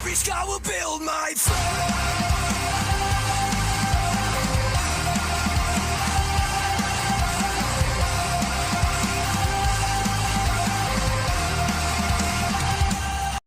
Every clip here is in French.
risk, I will build my throne.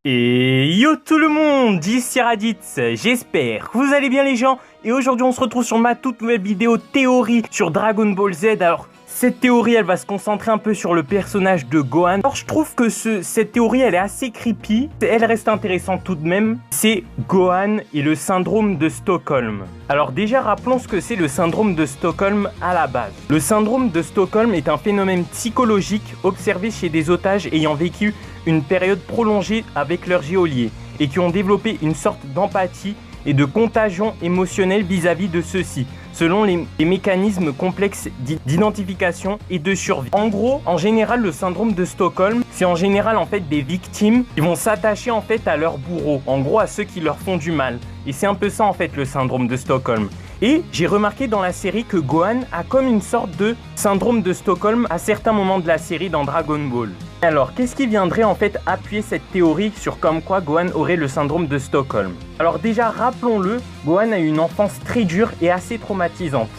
Et yo tout le monde, ici Raditz, j'espère que vous allez bien les gens. Et aujourd'hui on se retrouve sur ma toute nouvelle vidéo théorie sur Dragon Ball Z. Alors cette théorie elle va se concentrer un peu sur le personnage de Gohan. Alors je trouve que cette théorie elle est assez creepy, elle reste intéressante tout de même. C'est Gohan et le syndrome de Stockholm. Alors déjà rappelons ce que c'est le syndrome de Stockholm à la base. Le syndrome de Stockholm est un phénomène psychologique observé chez des otages ayant vécu une période prolongée avec leurs geôliers et qui ont développé une sorte d'empathie et de contagion émotionnelle vis-à-vis de ceux-ci, selon les mécanismes complexes d'identification et de survie. En gros, en général, le syndrome de Stockholm, c'est en général en fait des victimes qui vont s'attacher en fait à leurs bourreaux, en gros à ceux qui leur font du mal. Et c'est un peu ça en fait le syndrome de Stockholm. Et j'ai remarqué dans la série que Gohan a comme une sorte de syndrome de Stockholm à certains moments de la série dans Dragon Ball. Alors, qu'est-ce qui viendrait en fait appuyer cette théorie sur comme quoi Gohan aurait le syndrome de Stockholm? Alors déjà, rappelons-le, Gohan a eu une enfance très dure et assez traumatisante.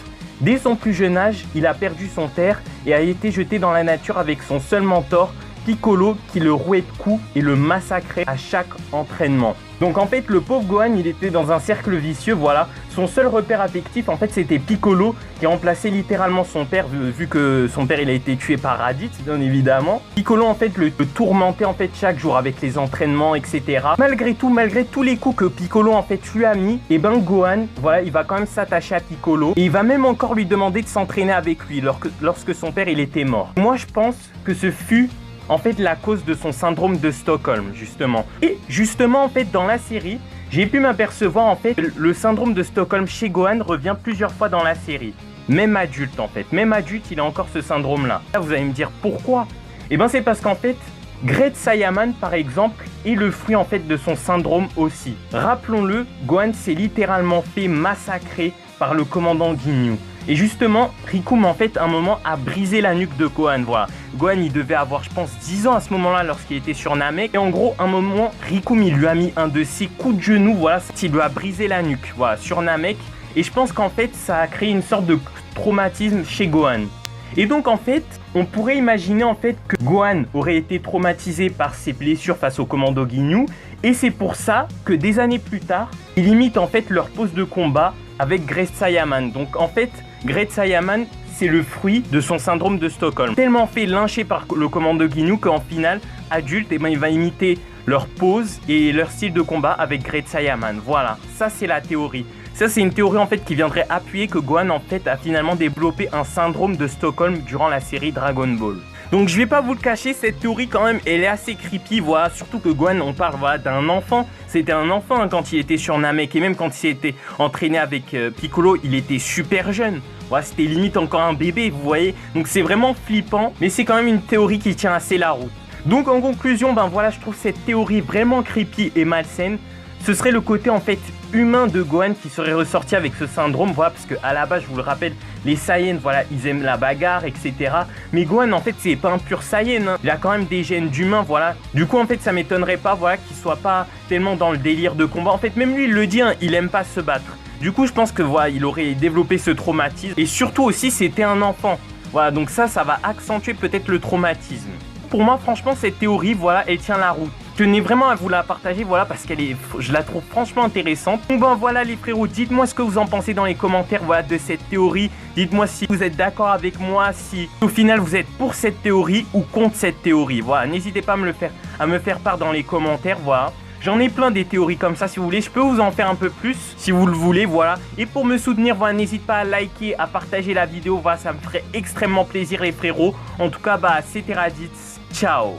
Dès son plus jeune âge, il a perdu son père et a été jeté dans la nature avec son seul mentor, Piccolo, qui le rouait de coups et le massacrait à chaque entraînement. Donc en fait, le pauvre Gohan, il était dans un cercle vicieux, voilà. Son seul repère affectif, en fait, c'était Piccolo, qui remplaçait littéralement son père, vu que son père, il a été tué par Raditz, bien évidemment. Piccolo, en fait, le tourmentait, en fait, chaque jour avec les entraînements, etc. Malgré tout, malgré tous les coups que Piccolo, en fait, lui a mis, et ben Gohan, voilà, il va quand même s'attacher à Piccolo. Et il va même encore lui demander de s'entraîner avec lui, lorsque son père, il était mort. Moi, je pense que ce fut en fait la cause de son syndrome de Stockholm, justement. Et justement, en fait, dans la série, j'ai pu m'apercevoir, en fait, le syndrome de Stockholm chez Gohan revient plusieurs fois dans la série. Même adulte, en fait. Même adulte, il a encore ce syndrome-là. Là, vous allez me dire pourquoi? Eh ben, c'est parce qu'en fait, Great Saiyaman, par exemple, est le fruit, en fait, de son syndrome aussi. Rappelons-le, Gohan s'est littéralement fait massacrer par le commandant Ginyu. Et justement, Rikum, en fait, à un moment, a brisé la nuque de Gohan, voilà. Gohan, il devait avoir, je pense, 10 ans à ce moment-là, lorsqu'il était sur Namek. Et en gros, à un moment, Rikum, il lui a mis un de ses coups de genou, voilà, il lui a brisé la nuque, voilà, sur Namek. Et je pense qu'en fait, ça a créé une sorte de traumatisme chez Gohan. Et donc, en fait, on pourrait imaginer, en fait, que Gohan aurait été traumatisé par ses blessures face au commando Ginyu. Et c'est pour ça que des années plus tard, il imite, en fait, leur pose de combat avec Great Saiyaman. Donc, en fait, Great Saiyaman, c'est le fruit de son syndrome de Stockholm. Tellement fait lyncher par le commando Ginyu qu'en final, adulte, eh ben, il va imiter leur pose et leur style de combat avec Great Saiyaman. Voilà, ça c'est la théorie. Ça c'est une théorie en fait qui viendrait appuyer que Gohan en fait a finalement développé un syndrome de Stockholm durant la série Dragon Ball. Donc je vais pas vous le cacher, cette théorie quand même, elle est assez creepy, voilà, surtout que Gohan, on parle voilà, d'un enfant. C'était un enfant hein, quand il était sur Namek et même quand il s'était entraîné avec Piccolo, il était super jeune. Voilà, c'était limite encore un bébé, vous voyez. Donc c'est vraiment flippant, mais c'est quand même une théorie qui tient assez la route. Donc en conclusion, ben voilà, je trouve cette théorie vraiment creepy et malsaine. Ce serait le côté en fait humain de Gohan qui serait ressorti avec ce syndrome, voilà, parce que à la base, je vous le rappelle, les Saiyans, voilà, ils aiment la bagarre, etc. Mais Gohan, en fait, c'est pas un pur Saiyan, hein. Il a quand même des gènes d'humain, voilà. Du coup, en fait, ça m'étonnerait pas, voilà, qu'il soit pas tellement dans le délire de combat. En fait, même lui, il le dit, hein, il aime pas se battre. Du coup, je pense que voilà, il aurait développé ce traumatisme. Et surtout aussi, c'était un enfant. Voilà, donc ça va accentuer peut-être le traumatisme. Pour moi, franchement, cette théorie, voilà, elle tient la route. Je tenais vraiment à vous la partager, voilà, parce je la trouve franchement intéressante. Donc ben voilà les frérots, dites-moi ce que vous en pensez dans les commentaires, voilà, de cette théorie. Dites-moi si vous êtes d'accord avec moi, si au final vous êtes pour cette théorie ou contre cette théorie. Voilà, n'hésitez pas à me faire part dans les commentaires, voilà. J'en ai plein des théories comme ça si vous voulez, je peux vous en faire un peu plus si vous le voulez, voilà. Et pour me soutenir, voilà, n'hésite pas à liker, à partager la vidéo, voilà, ça me ferait extrêmement plaisir les frérots. En tout cas, bah, c'était Raditz, ciao.